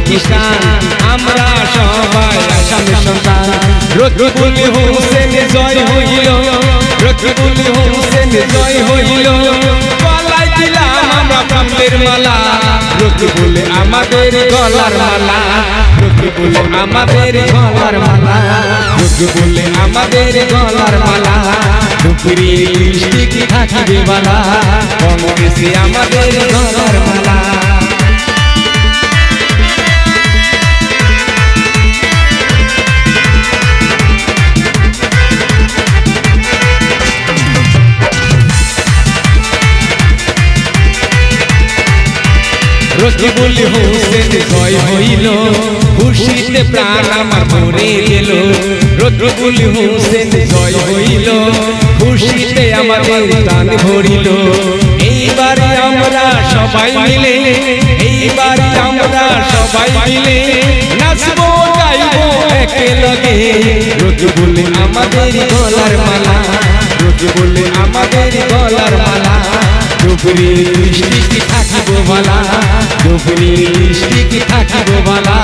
কিষান আমরা সবাই আসামের সন্তান রকিবুল হোসেন জয় হইল রকিবুল হোসেন জয় হইল গলায় দিলাম আমরা প্রাণের মালা রকিবুল আমাদের গলার মালা রকিবুল আমাদের গলার মালা রকিবুল আমাদের গলার মালা দুপুরে লিপস্টিক থাকিবে বালা কংগ্রেসে আমাদের গলার মালা রকিবুল হোসেন জয় হইল খুশিতে প্রাণ আমার ভরে গেল রকিবুল হোসেন জয় হইল খুশিতে আমাদের প্রাণ ভরিল এইবারে আমরা সবাই মিলে এইবারে আমরা সবাই মিলে নাচবো গাইবো একেলগে রকিবুল আমাদের গলার মালা রকিবুল আমাদের গলার মালা দুপুরে লিপস্টিক থাকিব বালা দুপুরে লিপস্টিক থাকিব বালা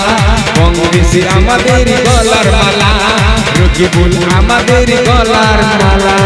কংগ্রেসে আমাদের গলার মালা রকিবুল আমাদের গলার মালা।